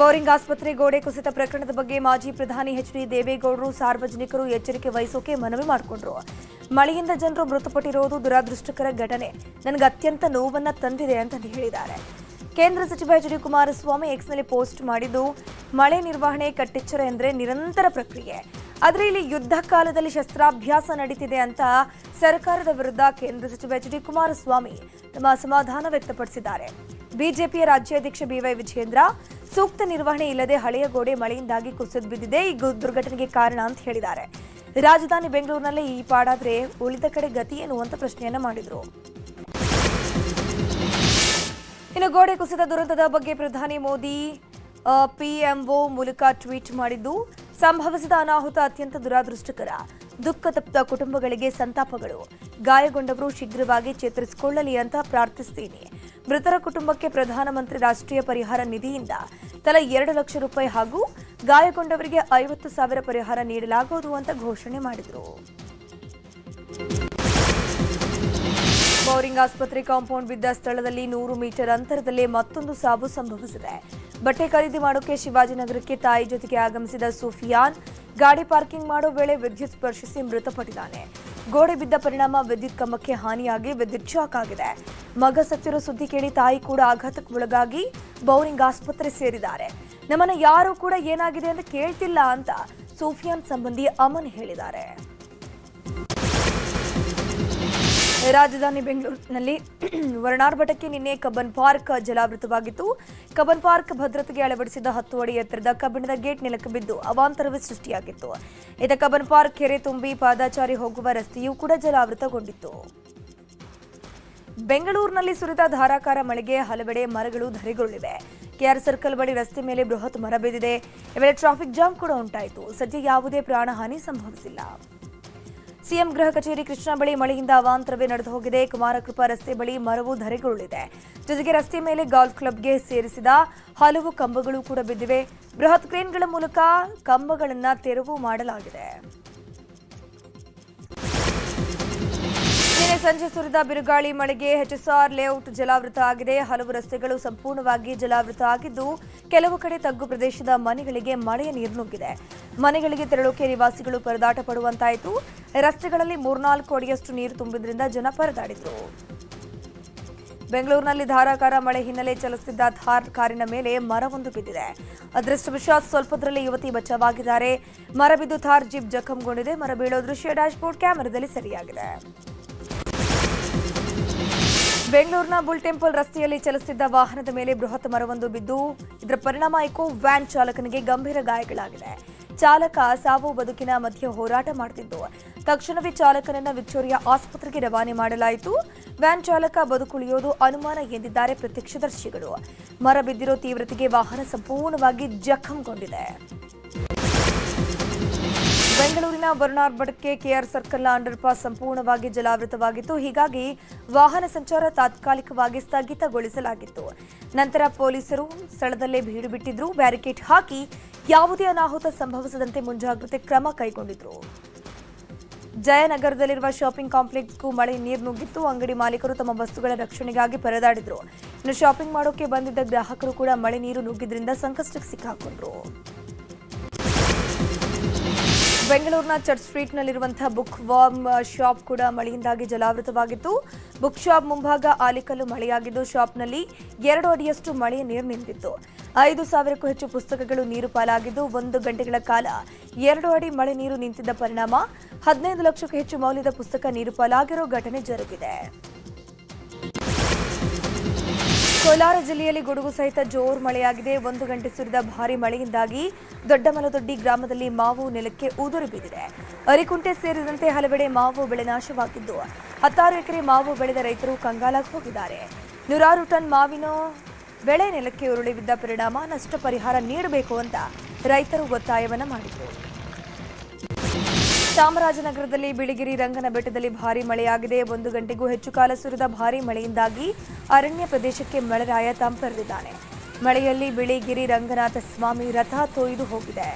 Bowring ಆಸ್ಪತ್ರೆ ಗೋಡೆ ಕುಸಿತ ಪ್ರಕರಣದ ಬಗ್ಗೆ ಮಾಜಿ ಪ್ರಧಾನಿ ಎಚ್.ಡಿ. ದೇವೇಗೌಡರು ಸಾರ್ವಜನಿಕರು ಎಚ್ಚರಿಕೆ ವಹಿಸೋಕೆ ಮನವಿ ಮಾಡಿಕೊಂಡರು. ಮಳೆಯಿಂದ ಜನರು ಮೃತಪಟ್ಟಿರುವುದು ದುರದೃಷ್ಟಕರ ಘಟನೆ, ನನಗೆ ಅತ್ಯಂತ ನೋವನ್ನ ತಂದಿದೆ ಅಂತ ಹೇಳಿದ್ದಾರೆ. ಕೇಂದ್ರ ಸಚಿವ ಎಚ್.ಡಿ. ಕುಮಾರಸ್ವಾಮಿ ಎಕ್ಸ್ನಲ್ಲಿ ಪೋಸ್ಟ್ ಮಾಡಿದ್ದು, ಮಳೆ ನಿರ್ವಹಣೆ ಕಟ್ಟೆಚ್ಚರ ಎಂದರೆ ನಿರಂತರ ಪ್ರಕ್ರಿಯೆ, ಆದರೆ ಇಲ್ಲಿ ಯುದ್ಧ ಕಾಲದಲ್ಲಿ ಶಸ್ತ್ರಾಭ್ಯಾಸ ನಡೀತಿದೆ ಅಂತ ಸರ್ಕಾರದ ವಿರುದ್ಧ ಕೇಂದ್ರ ಸಚಿವ ಎಚ್.ಡಿ. ಕುಮಾರಸ್ವಾಮಿ ತಮ್ಮ ಅಸಮಾಧಾನ ವ್ಯಕ್ತಪಡಿಸಿದ್ದಾರೆ. ಬಿಜೆಪಿಯ ರಾಜ್ಯಾಧ್ಯಕ್ಷ ಬಿವೈ ವಿಜಯೇಂದ್ರ ಸೂಕ್ತ ನಿರ್ವಹಣೆ ಇಲ್ಲದೆ ಹಳೆಯ ಗೋಡೆ ಮಳೆಯಿಂದಾಗಿ ಕುಸಿದು ಬಿದ್ದಿದೆ, ಈ ದುರ್ಘಟನೆಗೆ ಕಾರಣ ಅಂತ ಹೇಳಿದ್ದಾರೆ. ರಾಜಧಾನಿ ಬೆಂಗಳೂರಿನಲ್ಲೇ ಈ ಪಾಡಾದ್ರೆ ಉಳಿದ ಕಡೆ ಗತಿ ಏನು ಅಂತ ಪ್ರಶ್ನೆಯನ್ನ ಮಾಡಿದ್ರು. ಇನ್ನು ಗೋಡೆ ಕುಸಿತ ದುರಂತದ ಬಗ್ಗೆ ಪ್ರಧಾನಿ ಮೋದಿ ಪಿಎಂಒ ಮೂಲಕ ಟ್ವೀಟ್ ಮಾಡಿದ್ದು, ಸಂಭವಿಸಿದ ಅನಾಹುತ ಅತ್ಯಂತ ದುರಾದೃಷ್ಟಕರ, ದುಃಖ ತಪ್ಪಿದ ಕುಟುಂಬಗಳಿಗೆ ಸಂತಾಪಗಳು, ಗಾಯಗೊಂಡವರು ಶೀಘ್ರವಾಗಿ ಚೇತರಿಸಿಕೊಳ್ಳಲಿ ಅಂತ ಪ್ರಾರ್ಥಿಸ್ತೀನಿ. ಮೃತರ ಕುಟುಂಬಕ್ಕೆ ಪ್ರಧಾನಮಂತ್ರಿ ರಾಷ್ಟ್ರೀಯ ಪರಿಹಾರ ನಿಧಿಯಿಂದ ತಲಾ 2 ಲಕ್ಷ ರೂಪಾಯಿ ಹಾಗೂ ಗಾಯಗೊಂಡವರಿಗೆ 50,000 ಪರಿಹಾರ ನೀಡಲಾಗುವುದು ಅಂತ ಘೋಷಣೆ ಮಾಡಿದರು. ಬೌರಿಂಗ್ ಆಸ್ಪತ್ರೆ ಕಾಂಪೌಂಡ್ ಬಿದ್ದ ಸ್ಥಳದಲ್ಲಿ 100 ಮೀಟರ್ ಅಂತರದಲ್ಲೇ ಮತ್ತೊಂದು ಸಾವು ಸಂಭವಿಸಿದೆ. ಬಟ್ಟೆ ಖರೀದಿ ಮಾಡೋಕೆ ಶಿವಾಜಿನಗರಕ್ಕೆ ತಾಯಿ ಜೊತೆಗೆ ಆಗಮಿಸಿದ ಸೂಫಿಯಾನ್ ಗಾಡಿ ಪಾರ್ಕಿಂಗ್ ಮಾಡೋ ವೇಳೆ ವಿದ್ಯುತ್ ಸ್ಪರ್ಶಿಸಿ ಮೃತಪಟ್ಟಿದ್ದಾನೆ. ಗೋಡೆ ಬಿದ್ದ ಪರಿಣಾಮ ವಿದ್ಯುತ್ ಕಂಬಕ್ಕೆ ಹಾನಿಯಾಗಿ ವಿದ್ಯುತ್ ಶಾಕ್ ಆಗಿದೆ. ಮಗ ಸತ್ತಿರೋ ಸುದ್ದಿ ಕೇಳಿ ತಾಯಿ ಕೂಡ ಆಘಾತಕ್ಕೆ ಒಳಗಾಗಿ ಬೌರಿಂಗ್ ಆಸ್ಪತ್ರೆ ಸೇರಿದ್ದಾರೆ. ನಮ್ಮನ್ನ ಯಾರು ಕೂಡ ಏನಾಗಿದೆ ಅಂತ ಕೇಳ್ತಿಲ್ಲ ಅಂತ ಸೂಫಿಯಾನ್ ಸಂಬಂಧಿ ಅಮನ್ ಹೇಳಿದ್ದಾರೆ. ರಾಜಧಾನಿ ಬೆಂಗಳೂರಿನಲ್ಲಿ ವರ್ಣಾರ್ಭಟಕ್ಕೆ ನಿನ್ನೆ ಕಬ್ಬನ್ ಪಾರ್ಕ್ ಜಲಾವೃತವಾಗಿತ್ತು. ಕಬ್ಬನ್ ಪಾರ್ಕ್ ಭದ್ರತೆಗೆ ಅಳವಡಿಸಿದ 10 ಅಡಿ ಎತ್ತರದ ಕಬ್ಬಿಣದ ಗೇಟ್ ನೆಲಕ್ಕೆ ಬಿದ್ದು ಅವಾಂತರವೇ ಸೃಷ್ಟಿಯಾಗಿತ್ತು. ಇತ್ತ ಕಬ್ಬನ್ ಪಾರ್ಕ್ ಕೆರೆ ತುಂಬಿ ಪಾದಾಚಾರಿ ಹೋಗುವ ರಸ್ತೆಯೂ ಕೂಡ ಜಲಾವೃತಗೊಂಡಿತ್ತು. ಬೆಂಗಳೂರಿನಲ್ಲಿ ಸುರಿದ ಧಾರಾಕಾರ ಮಳೆಗೆ ಹಲವೆಡೆ ಮರಗಳು ಧರೆಗುರುಳಿವೆ. ಕೆಆರ್ ಸರ್ಕಲ್ ಬಳಿ ರಸ್ತೆ ಮೇಲೆ ಬೃಹತ್ ಮರ ಬಿದ್ದಿದೆ. ಈ ವೇಳೆ ಟ್ರಾಫಿಕ್ ಜಾಮ್ ಕೂಡ ಉಂಟಾಯಿತು. ಸದ್ಯ ಯಾವುದೇ ಪ್ರಾಣಹಾನಿ ಸಂಭವಿಸಿಲ್ಲ. ಸಿಎಂ ಗೃಹ ಕಚೇರಿ ಕೃಷ್ಣ ಬಳಿ ಮಳೆಯಿಂದ ಅವಾಂತರವೇ ನಡೆದು ಹೋಗಿದೆ. ಕುಮಾರಕೃಪಾ ರಸ್ತೆ ಬಳಿ ಮರವು ಧರೆಗುರುಳಿದೆ. ಜೊತೆಗೆ ರಸ್ತೆ ಮೇಲೆ ಗಾಲ್ಫ್ ಕ್ಲಬ್ಗೆ ಸೇರಿಸಿದ ಹಲವು ಕಂಬಗಳು ಕೂಡ ಬಿದ್ದಿವೆ. ಬೃಹತ್ ಕ್ರೇನ್ಗಳ ಮೂಲಕ ಕಂಬಗಳನ್ನು ತೆರವು ಮಾಡಲಾಗಿದೆ. ನಿನ್ನೆ ಸಂಜೆ ಸುರಿದ ಬಿರುಗಾಳಿ ಮಳೆಗೆ ಎಚ್ಎಸ್ಆರ್ ಲೇಔಟ್ ಜಲಾವೃತ ಆಗಿದೆ. ಹಲವು ರಸ್ತೆಗಳು ಸಂಪೂರ್ಣವಾಗಿ ಜಲಾವೃತ ಆಗಿದ್ದು, ಕೆಲವು ಕಡೆ ತಗ್ಗು ಪ್ರದೇಶದ ಮನೆಗಳಿಗೆ ಮಳೆಯ ನೀರು ನುಗ್ಗಿದೆ. ಮನೆಗಳಿಗೆ ತೆರಳೋಕೆ ನಿವಾಸಿಗಳು ಪರದಾಟ ಪಡುವಂತಾಯಿತು. ರಸ್ತೆಗಳಲ್ಲಿ 3-4 ಅಡಿಯಷ್ಟು ನೀರು ತುಂಬಿದ್ರಿಂದ ಜನ ಪರದಾಡಿದ್ರು. ಬೆಂಗಳೂರಿನಲ್ಲಿ ಧಾರಾಕಾರ ಮಳೆ ಹಿನ್ನೆಲೆ ಚಲಿಸುತ್ತಿದ್ದ ಥಾರ್ ಕಾರಿನ ಮೇಲೆ ಮರವೊಂದು ಬಿದ್ದಿದೆ. ಅದೃಷ್ಟವಶಾತ್ ಸ್ವಲ್ಪದರಲ್ಲೇ ಯುವತಿ ಬಚಾವಾಗಿದ್ದಾರೆ. ಮರ ಬಿದ್ದು ಥಾರ್ ಜೀಪ್ ಜಖಂಗೊಂಡಿದೆ. ಮರ ಬೀಳೋ ದೃಶ್ಯ ಡ್ಯಾಶ್ಬೋರ್ಡ್ ಕ್ಯಾಮೆರಾದಲ್ಲಿ ಸೆರೆಯಾಗಿದೆ. ಬೆಂಗಳೂರಿನ ಬುಲ್ ಟೆಂಪಲ್ ರಸ್ತೆಯಲ್ಲಿ ಚಲಿಸುತ್ತಿದ್ದ ವಾಹನದ ಮೇಲೆ ಬೃಹತ್ ಮರವೊಂದು ಬಿದ್ದು ಇದರ ಪರಿಣಾಮ ಇಕೋ ವ್ಯಾನ್ ಚಾಲಕನಿಗೆ ಗಂಭೀರ ಗಾಯಗಳಾಗಿದೆ. ಚಾಲಕ ಸಾವು ಬದುಕಿನ ಮಧ್ಯೆ ಹೋರಾಟ ಮಾಡುತ್ತಿದ್ದು, ತಕ್ಷಣವೇ ಚಾಲಕನನ್ನ ವಿಕ್ಟೋರಿಯಾ ಆಸ್ಪತ್ರೆಗೆ ರವಾನೆ ಮಾಡಲಾಯಿತು. ವ್ಯಾನ್ ಚಾಲಕ ಬದುಕುಳಿಯೋದು ಅನುಮಾನ ಎಂದಿದ್ದಾರೆ ಪ್ರತ್ಯಕ್ಷದರ್ಶಿಗಳು. ಮರ ಬಿದ್ದಿರೋ ತೀವ್ರತೆಗೆ ವಾಹನ ಸಂಪೂರ್ಣವಾಗಿ ಜಖಂಗೊಂಡಿದೆ. ಬೆಂಗಳೂರಿನ ವರ್ಣಾರ್ಭಟಕ್ಕೆ ಕೆಆರ್ ಸರ್ಕಲ್ನ ಅಂಡರ್ ಪಾಸ್ ಸಂಪೂರ್ಣವಾಗಿ ಜಲಾವೃತವಾಗಿತ್ತು. ಹೀಗಾಗಿ ವಾಹನ ಸಂಚಾರ ತಾತ್ಕಾಲಿಕವಾಗಿ ಸ್ಥಗಿತಗೊಳಿಸಲಾಗಿತ್ತು. ನಂತರ ಪೊಲೀಸರು ಸ್ಥಳದಲ್ಲೇ ಬೀಡು ಬಿಟ್ಟಿದ್ರು. ಬ್ಯಾರಿಕೇಡ್ ಹಾಕಿ ಯಾವುದೇ ಅನಾಹುತ ಸಂಭವಿಸದಂತೆ ಮುಂಜಾಗ್ರತೆ ಕ್ರಮ ಕೈಗೊಂಡಿದ್ರು. ಜಯನಗರದಲ್ಲಿರುವ ಶಾಪಿಂಗ್ ಕಾಂಪ್ಲೆಕ್ಸ್ಗೂ ಮಳೆ ನೀರು ನುಗ್ಗಿತ್ತು. ಅಂಗಡಿ ಮಾಲೀಕರು ತಮ್ಮ ವಸ್ತುಗಳ ರಕ್ಷಣೆಗಾಗಿ ಪರದಾಡಿದ್ರು. ಇನ್ನು ಶಾಪಿಂಗ್ ಮಾಡೋಕೆ ಬಂದಿದ್ದ ಗ್ರಾಹಕರು ಕೂಡ ಮಳೆ ನೀರು ನುಗ್ಗಿದ್ರಿಂದ ಸಂಕಷ್ಟಕ್ಕೆ ಸಿಕ್ಕಾಕೊಂಡ್ರು. ಬೆಂಗಳೂರಿನ ಚರ್ಚ್ ಸ್ಟ್ರೀಟ್ನಲ್ಲಿರುವಂತಹ ಬುಕ್ ವಾರ್ಮ್ ಶಾಪ್ ಕೂಡ ಮಳೆಯಿಂದಾಗಿ ಜಲಾವೃತವಾಗಿತ್ತು. ಬುಕ್ ಶಾಪ್ ಮುಂಭಾಗ ಆಲಿಕಲ್ಲು ಮಳೆಯಾಗಿದ್ದು, ಶಾಪ್ನಲ್ಲಿ 2 ಅಡಿಯಷ್ಟು ಮಳೆಯ ನೀರು ನಿಂತಿತ್ತು. 5,000ಕ್ಕೂ ಹೆಚ್ಚು ಪುಸ್ತಕಗಳು ನೀರು ಪಾಲಾಗಿದ್ದು, 1 ಗಂಟೆಗಳ ಕಾಲ 2 ಅಡಿ ಮಳೆ ನೀರು ನಿಂತಿದ್ದ ಪರಿಣಾಮ 15 ಲಕ್ಷಕ್ಕೂ ಹೆಚ್ಚು ಮೌಲ್ಯದ ಪುಸ್ತಕ ನೀರು ಪಾಲಾಗಿರೋ ಘಟನೆ ಜರುಗಿದೆ. ಕೋಲಾರ ಜಿಲ್ಲೆಯಲ್ಲಿ ಗುಡುಗು ಸಹಿತ ಜೋರು ಮಳೆಯಾಗಿದೆ. 1 ಗಂಟೆ ಸುರಿದ ಭಾರೀ ಮಳೆಯಿಂದಾಗಿ ದೊಡ್ಡಮಲದೊಡ್ಡಿ ಗ್ರಾಮದಲ್ಲಿ ಮಾವು ನೆಲಕ್ಕೆ ಉದುರಿ ಬಿದ್ದಿದೆ. ಅರಿಕುಂಟೆ ಸೇರಿದಂತೆ ಹಲವೆಡೆ ಮಾವು ಬೆಳೆ ನಾಶವಾಗಿದ್ದು, 10 ಎಕರೆ ಮಾವು ಬೆಳೆದ ರೈತರು ಕಂಗಾಲಾಗಿ ಹೋಗಿದ್ದಾರೆ. 100 ಟನ್ ಮಾವಿನ ಬೆಳೆ ನೆಲಕ್ಕೆ ಉರುಳಿ ಬಿದ್ದ ಪರಿಣಾಮ ನಷ್ಟ ಪರಿಹಾರ ನೀಡಬೇಕು ಅಂತ ರೈತರು ಒತ್ತಾಯವನ್ನ ಮಾಡಿದರು. ಚಾಮರಾಜನಗರದಲ್ಲಿ ಬಿಳಿಗಿರಿ ರಂಗನ ಬೆಟ್ಟದಲ್ಲಿ ಭಾರೀ ಮಳೆಯಾಗಿದೆ. 1 ಗಂಟೆಗೂ ಹೆಚ್ಚು ಕಾಲ ಸುರಿದ ಭಾರೀ ಮಳೆಯಿಂದಾಗಿ ಅರಣ್ಯ ಪ್ರದೇಶಕ್ಕೆ ಮಳೆರಾಯ ತಂಪೆರೆದಿದ್ದಾನೆ. ಮಳೆಯಲ್ಲಿ ಬಿಳಿಗಿರಿ ರಂಗನಾಥ ಸ್ವಾಮಿ ರಥ ತೊಯ್ದು ಹೋಗಿದೆ.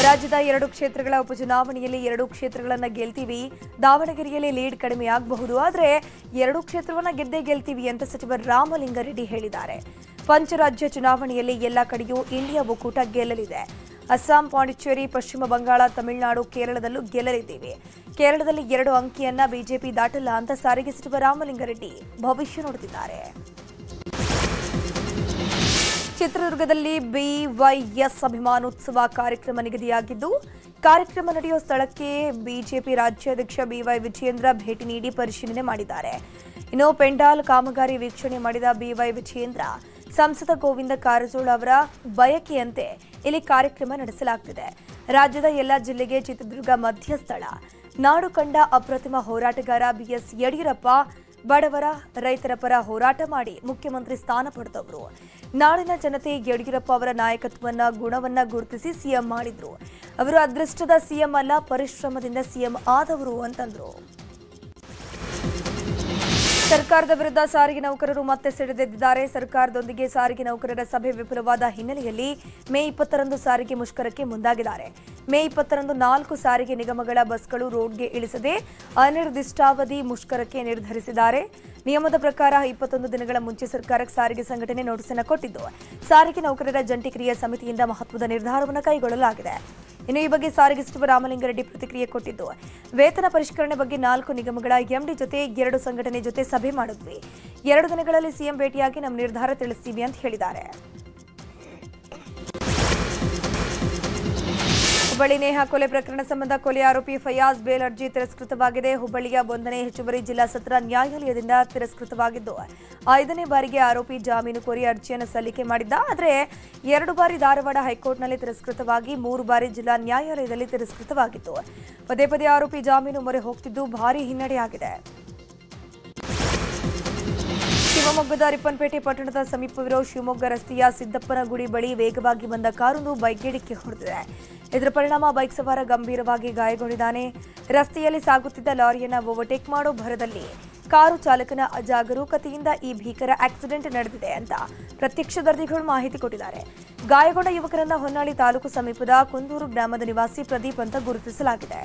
ರಾಜ್ಯದ 2 ಕ್ಷೇತ್ರಗಳ ಉಪಚುನಾವಣೆಯಲ್ಲಿ 2 ಕ್ಷೇತ್ರಗಳನ್ನು ಗೆಲ್ತೀವಿ. ದಾವಣಗೆರೆಯಲ್ಲಿ ಲೀಡ್ ಕಡಿಮೆ ಆಗಬಹುದು, ಆದರೆ 2 ಕ್ಷೇತ್ರವನ್ನ ಗೆದ್ದೇ ಗೆಲ್ತೀವಿ ಅಂತ ಸಚಿವ ರಾಮಲಿಂಗಾರೆಡ್ಡಿ ಹೇಳಿದ್ದಾರೆ. ಪಂಚರಾಜ್ಯ ಚುನಾವಣೆಯಲ್ಲಿ ಎಲ್ಲ ಕಡೆಯೂ ಇಂಡಿಯಾ ಒಕ್ಕೂಟ ಗೆಲ್ಲಲಿದೆ. ಅಸ್ಸಾಂ, ಪಾಂಡಿಚೇರಿ, ಪಶ್ಚಿಮ ಬಂಗಾಳ, ತಮಿಳುನಾಡು, ಕೇರಳದಲ್ಲೂ ಗೆಲ್ಲಲಿದ್ದೀವಿ. ಕೇರಳದಲ್ಲಿ 2 ಅಂಕಿಯನ್ನ ಬಿಜೆಪಿ ದಾಟಲ್ಲ ಅಂತ ಸಾರಿಗೆ ಸಚಿವ ರಾಮಲಿಂಗಾರೆಡ್ಡಿ ಭವಿಷ್ಯ ನುಡಿದಿದ್ದಾರೆ. ಚಿತ್ರದುರ್ಗದಲ್ಲಿ ಬಿವೈಎಸ್ ಅಭಿಮಾನೋತ್ಸವ ಕಾರ್ಯಕ್ರಮ ನಿಗದಿಯಾಗಿದ್ದು, ಕಾರ್ಯಕ್ರಮ ನಡೆಯುವ ಸ್ಥಳಕ್ಕೆ ಬಿಜೆಪಿ ರಾಜ್ಯಾಧ್ಯಕ್ಷ ಬಿವೈ ವಿಜಯೇಂದ್ರ ಭೇಟಿ ನೀಡಿ ಪರಿಶೀಲನೆ ಮಾಡಿದ್ದಾರೆ. ಇನ್ನು ಪೆಂಡಾಲ್ ಕಾಮಗಾರಿ ವೀಕ್ಷಣೆ ಮಾಡಿದ ಬಿವೈ ವಿಜಯೇಂದ್ರ, ಸಂಸದ ಗೋವಿಂದ ಕಾರಜೋಳ ಅವರ ಬಯಕೆಯಂತೆ ಇಲ್ಲಿ ಕಾರ್ಯಕ್ರಮ ನಡೆಸಲಾಗುತ್ತಿದೆ. ರಾಜ್ಯದ ಎಲ್ಲ ಜಿಲ್ಲೆಗೆ ಚಿತ್ರದುರ್ಗ ಮಧ್ಯಸ್ಥಳ. ನಾಡು ಕಂಡ ಅಪ್ರತಿಮ ಹೋರಾಟಗಾರ ಬಿಎಸ್ ಯಡಿಯೂರಪ್ಪ ಬಡವರ ರೈತರ ಪರ ಹೋರಾಟ ಮಾಡಿ ಮುಖ್ಯಮಂತ್ರಿ ಸ್ಥಾನ ಪಡೆದವರು. ನಾಡಿನ ಜನತೆ ಯಡಿಯೂರಪ್ಪ ಅವರ ನಾಯಕತ್ವವನ್ನ ಗುಣವನ್ನ ಗುರುತಿಸಿ ಸಿಎಂ ಮಾಡಿದ್ರು. ಅವರು ಅದೃಷ್ಟದ ಸಿಎಂ ಅಲ್ಲ, ಪರಿಶ್ರಮದಿಂದ ಸಿಎಂ ಆದವರು ಅಂತಂದ್ರು. ಸರ್ಕಾರದ ವಿರುದ್ಧ ಸಾರಿಗೆ ನೌಕರರು ಮತ್ತೆ ಸಿಡಿದೆದ್ದಿದ್ದಾರೆ. ಸರ್ಕಾರದೊಂದಿಗೆ ಸಾರಿಗೆ ನೌಕರರ ಸಭೆ ವಿಫಲವಾದ ಹಿನ್ನೆಲೆಯಲ್ಲಿ ಮೇ 20ರಂದು ಸಾರಿಗೆ ಮುಷ್ಕರಕ್ಕೆ ಮುಂದಾಗಿದ್ದಾರೆ. ಮೇ 20ರಂದು 4 ಸಾರಿಗೆ ನಿಗಮಗಳ ಬಸ್ಗಳು ರೋಡ್ಗೆ ಇಳಿಸದೆ ಅನಿರ್ದಿಷ್ಟಾವಧಿ ಮುಷ್ಕರಕ್ಕೆ ನಿರ್ಧರಿಸಿದ್ದಾರೆ. ನಿಯಮದ ಪ್ರಕಾರ 21 ದಿನಗಳ ಮುಂಚೆ ಸರ್ಕಾರಕ್ಕೆ ಸಾರಿಗೆ ಸಂಘಟನೆ ನೋಟಿಸ್ ಅನ್ನು ಕೊಟ್ಟಿದ್ದು, ಸಾರಿಗೆ ನೌಕರರ ಜಂಟಿ ಕ್ರಿಯಾ ಸಮಿತಿಯಿಂದ ಮಹತ್ವದ ನಿರ್ಧಾರವನ್ನು ಕೈಗೊಳ್ಳಲಾಗಿದೆ. ಇನ್ನು ಈ ಬಗ್ಗೆ ಸಾರಿಗೆ ಸಚಿವ ರಾಮಲಿಂಗಾರೆಡ್ಡಿ ಪ್ರತಿಕ್ರಿಯೆ ಕೊಟ್ಟಿದ್ದು, ವೇತನ ಪರಿಷ್ಕರಣೆ ಬಗ್ಗೆ 4 ನಿಗಮಗಳ ಎಂಡಿ ಜೊತೆ 2 ಸಂಘಟನೆ ಜೊತೆ ಸಭೆ ಮಾಡಿದ್ವಿ. 2 ದಿನಗಳಲ್ಲಿ ಸಿಎಂ ಭೇಟಿಯಾಗಿ ನಮ್ಮ ನಿರ್ಧಾರ ತಿಳಿಸ್ತೀವಿ ಅಂತ ಹೇಳಿದ್ದಾರೆ. ಹುಬ್ಬಳ್ಳಿ ನೇಹಾ ಕೊಲೆ ಪ್ರಕರಣ ಸಂಬಂಧ ಕೊಲೆ ಆರೋಪಿ ಫಯಾಜ್ ಬೇಲ್ ಅರ್ಜಿ ತಿರಸ್ಕೃತವಾಗಿದೆ. ಹುಬ್ಬಳ್ಳಿಯ 1ನೇ ಹೆಚ್ಚುವರಿ ಜಿಲ್ಲಾ ಸತ್ರ ನ್ಯಾಯಾಲಯದಿಂದ ತಿರಸ್ಕೃತವಾಗಿದ್ದು, 5ನೇ ಬಾರಿಗೆ ಆರೋಪಿ ಜಾಮೀನು ಕೋರಿ ಅರ್ಜಿಯನ್ನು ಸಲ್ಲಿಕೆ ಮಾಡಿದ್ದ. ಆದರೆ 2 ಬಾರಿ ಧಾರವಾಡ ಹೈಕೋರ್ಟ್ನಲ್ಲಿ ತಿರಸ್ಕೃತವಾಗಿ 3 ಬಾರಿ ಜಿಲ್ಲಾ ನ್ಯಾಯಾಲಯದಲ್ಲಿ ತಿರಸ್ಕೃತವಾಗಿತ್ತು. ಪದೇ ಪದೇ ಆರೋಪಿ ಜಾಮೀನು ಮೊರೆ ಹೋಗ್ತಿದ್ದು ಭಾರೀ ಹಿನ್ನಡೆಯಾಗಿದೆ. ಶಿವಮೊಗ್ಗದ ರಿಪ್ಪನ್ಪೇಟೆ ಪಟ್ಟಣದ ಸಮೀಪವಿರೋ ಶಿವಮೊಗ್ಗ ರಸ್ತೆಯ ಸಿದ್ದಪ್ಪನ ಗುಡಿ ಬಳಿ ವೇಗವಾಗಿ ಬಂದ ಕಾರೊಂದು ಬೈಕ್ಗೆ ಡಿಕ್ಕಿ ಹೊಡೆದಿದೆ. ಇದರ ಪರಿಣಾಮ ಬೈಕ್ ಸವಾರ ಗಂಭೀರವಾಗಿ ಗಾಯಗೊಂಡಿದ್ದಾನೆ. ರಸ್ತೆಯಲ್ಲಿ ಸಾಗುತ್ತಿದ್ದ ಲಾರಿಯನ್ನು ಓವರ್ಟೇಕ್ ಮಾಡೋ ಭರದಲ್ಲಿ ಕಾರು ಚಾಲಕನ ಅಜಾಗರೂಕತೆಯಿಂದ ಈ ಭೀಕರ ಆಕ್ಸಿಡೆಂಟ್ ನಡೆದಿದೆ ಅಂತ ಪ್ರತ್ಯಕ್ಷದರ್ಶಿಗಳು ಮಾಹಿತಿ ಕೊಟ್ಟಿದ್ದಾರೆ. ಗಾಯಗೊಂಡ ಯುವಕರನ್ನ ಹೊನ್ನಾಳಿ ತಾಲೂಕು ಸಮೀಪದ ಕುಂದೂರು ಗ್ರಾಮದ ನಿವಾಸಿ ಪ್ರದೀಪ್ ಅಂತ ಗುರುತಿಸಲಾಗಿದೆ.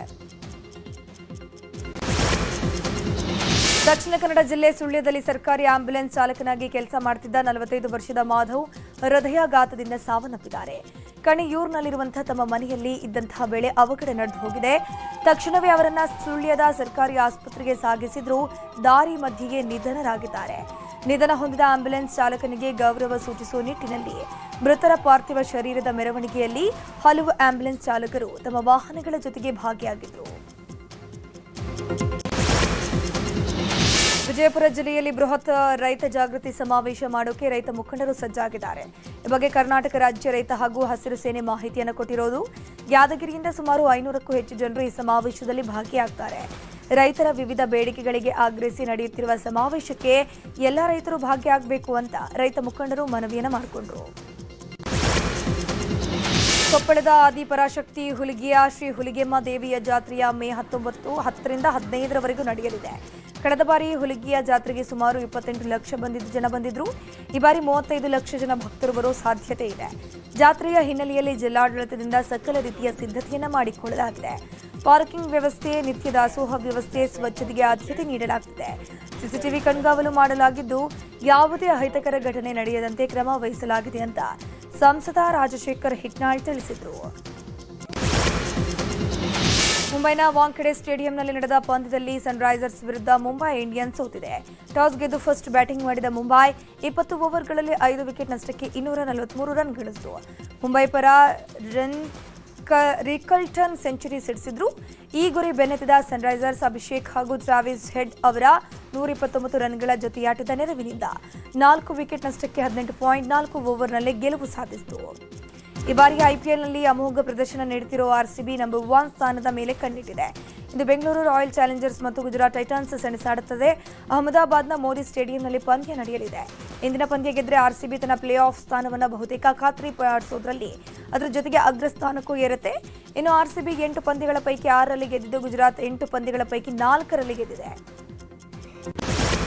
ದಕ್ಷಿಣ ಕನ್ನಡ ಜಿಲ್ಲೆ ಸುಳ್ಯದಲ್ಲಿ ಸರ್ಕಾರಿ ಆಂಬ್ಯುಲೆನ್ಸ್ ಚಾಲಕನಾಗಿ ಕೆಲಸ ಮಾಡುತ್ತಿದ್ದ 45 ವರ್ಷದ ಮಾಧವ್ ಹೃದಯಾಘಾತದಿಂದ ಸಾವನ್ನಪ್ಪಿದ್ದಾರೆ. ಕಣಿಯೂರಿನಲ್ಲಿರುವಂತಹ ತಮ್ಮ ಮನೆಯಲ್ಲಿ ಇದ್ದಂತಹ ವೇಳೆ ಅವಘಡ ನಡೆದು ಹೋಗಿದೆ. ತಕ್ಷಣವೇ ಅವರನ್ನ ಸುಳ್ಯದ ಸರ್ಕಾರಿ ಆಸ್ಪತ್ರೆಗೆ ಸಾಗಿಸಿದ್ರು. ದಾರಿ ಮಧ್ಯೆಯೇ ನಿಧನರಾಗಿದ್ದಾರೆ. ನಿಧನ ಹೊಂದಿದ ಆಂಬ್ಯುಲೆನ್ಸ್ ಚಾಲಕನಿಗೆ ಗೌರವ ಸೂಚಿಸುವ ನಿಟ್ಟಿನಲ್ಲಿ ಮೃತರ ಪಾರ್ಥಿವ ಶರೀರದ ಮೆರವಣಿಗೆಯಲ್ಲಿ ಹಲವು ಆಂಬ್ಯುಲೆನ್ಸ್ ಚಾಲಕರು ತಮ್ಮ ವಾಹನಗಳ ಜೊತೆಗೆ ಭಾಗಿಯಾಗಿದ್ದರು. ವಿಜಯಪುರ ಜಿಲ್ಲೆಯಲ್ಲಿ ಬೃಹತ್ ರೈತ ಜಾಗೃತಿ ಸಮಾವೇಶ ಮಾಡೋಕೆ ರೈತ ಮುಖಂಡರು ಸಜ್ಜಾಗಿದ್ದಾರೆ. ಈ ಬಗ್ಗೆ ಕರ್ನಾಟಕ ರಾಜ್ಯ ರೈತ ಹಾಗೂ ಹಸಿರು ಸೇನೆ ಮಾಹಿತಿಯನ್ನು ಕೊಟ್ಟಿರೋದು. ಯಾದಗಿರಿಯಿಂದ ಸುಮಾರು 500ಕ್ಕೂ ಹೆಚ್ಚು ಜನರು ಈ ಸಮಾವೇಶದಲ್ಲಿ ಭಾಗಿಯಾಗ್ತಾರೆ. ರೈತರ ವಿವಿಧ ಬೇಡಿಕೆಗಳಿಗೆ ಆಗ್ರಹಿಸಿ ನಡೆಯುತ್ತಿರುವ ಸಮಾವೇಶಕ್ಕೆ ಎಲ್ಲ ರೈತರು ಭಾಗಿಯಾಗಬೇಕು ಅಂತ ರೈತ ಮುಖಂಡರು ಮನವಿಯನ್ನು ಮಾಡಿಕೊಂಡರು. ಕೊಪ್ಪಳದ ಆದಿಪರಾಶಕ್ತಿ ಹುಲಿಗೆಯ ಶ್ರೀ ಹುಲಿಗೆಮ್ಮ ದೇವಿಯ ಜಾತ್ರೆಯ ಮೇ 10ರಿಂದ 15ರವರೆಗೂ ನಡೆಯಲಿದೆ. ಕಳೆದ ಬಾರಿ ಹುಲಿಗೆಯ ಜಾತ್ರೆಗೆ ಸುಮಾರು 28 ಲಕ್ಷ ಜನ ಬಂದಿದ್ರು. ಈ ಬಾರಿ 35 ಲಕ್ಷ ಜನ ಭಕ್ತರು ಬರೋ ಸಾಧ್ಯತೆ ಇದೆ. ಜಾತ್ರೆಯ ಹಿನ್ನೆಲೆಯಲ್ಲಿ ಜಿಲ್ಲಾಡಳಿತದಿಂದ ಸಕಲ ರೀತಿಯ ಸಿದ್ಧತೆಯನ್ನ ಮಾಡಿಕೊಳ್ಳಲಾಗಿದೆ. ಪಾರ್ಕಿಂಗ್ ವ್ಯವಸ್ಥೆ, ನಿತ್ಯ ದಾಸೋಹ ವ್ಯವಸ್ಥೆ, ಸ್ವಚ್ಛತೆಗೆ ಆದ್ಯತೆ ನೀಡಲಾಗುತ್ತಿದೆ. ಸಿಸಿಟಿವಿ ಕಣ್ಗಾವಲು ಮಾಡಲಾಗಿದ್ದು, ಯಾವುದೇ ಅಹಿತಕರ ಘಟನೆ ನಡೆಯದಂತೆ ಕ್ರಮ ವಹಿಸಲಾಗಿದೆ ಅಂತ ಸಂಸದ ರಾಜಶೇಖರ್ ಹಿಟ್ನಾಳ್ ತಿಳಿಸಿದರು. ಮುಂಬೈನ ವಾಂಖೆಡೆ ಸ್ಟೇಡಿಯಂನಲ್ಲಿ ನಡೆದ ಪಂದ್ಯದಲ್ಲಿ ಸನ್ರೈಸರ್ಸ್ ವಿರುದ್ಧ ಮುಂಬೈ ಇಂಡಿಯನ್ಸ್ ಸೋತಿದೆ. ಟಾಸ್ ಗೆದ್ದು ಫಸ್ಟ್ ಬ್ಯಾಟಿಂಗ್ ಮಾಡಿದ ಮುಂಬೈ 20 ಓವರ್ಗಳಲ್ಲಿ 5 ವಿಕೆಟ್ ನಷ್ಟಕ್ಕೆ 243 ರನ್ ಗಳಿಸಿತು. ಮುಂಬೈ ಪರ ರಿಕಲ್ಟನ್ ಸೆಂಚುರಿ ಸಿಡಿಸಿದ್ರು. ಈ ಗುರಿ ಬೆನ್ನತ್ತಿದ ಸನ್ರೈಸರ್ಸ್ ಅಭಿಷೇಕ್ ಹಾಗೂ ಟ್ರಾವಿಸ್ ಹೆಡ್ ಅವರ 129 ರನ್ಗಳ ಜೊತೆಯಾಟದ ನೆರವಿನಿಂದ 4 ವಿಕೆಟ್ ನಷ್ಟಕ್ಕೆ 18.4 ಓವರ್ನಲ್ಲಿ ಗೆಲುವು ಸಾಧಿಸಿತು. ಈ ಬಾರಿ ಐಪಿಎಲ್ನಲ್ಲಿ ಅಮೋಘ ಪ್ರದರ್ಶನ ನೀಡುತ್ತಿರುವ ಆರ್ಸಿಬಿ ನಂಬರ್ 1 ಸ್ಥಾನದ ಮೇಲೆ ಕಣ್ಣಿಟ್ಟಿದೆ. ಇಂದು ಬೆಂಗಳೂರು ರಾಯಲ್ ಚಾಲೆಂಜರ್ಸ್ ಮತ್ತು ಗುಜರಾತ್ ಟೈಟನ್ಸ್ ಸೆಣಸಾಡುತ್ತದೆ. ಅಹಮದಾಬಾದ್ನ ಮೋದಿ ಸ್ಟೇಡಿಯಂನಲ್ಲಿ ಪಂದ್ಯ ನಡೆಯಲಿದೆ. ಇಂದಿನ ಪಂದ್ಯ ಗೆದ್ದರೆ ಆರ್ಸಿಬಿ ತನ್ನ ಪ್ಲೇ ಆಫ್ ಸ್ಥಾನವನ್ನು ಬಹುತೇಕ ಖಾತ್ರಿ ಪಡಿಸೋದ್ರಲ್ಲಿ ಅದರ ಜೊತೆಗೆ ಅಗ್ರಸ್ಥಾನಕ್ಕೂ ಏರುತ್ತೆ. ಇನ್ನು ಆರ್ಸಿಬಿ 8 ಪಂದ್ಯಗಳ ಪೈಕಿ 6ರಲ್ಲಿ ಗೆದ್ದಿದ್ದು, ಗುಜರಾತ್ 8 ಪಂದ್ಯಗಳ ಪೈಕಿ 4ರಲ್ಲಿ ಗೆದ್ದಿದೆ.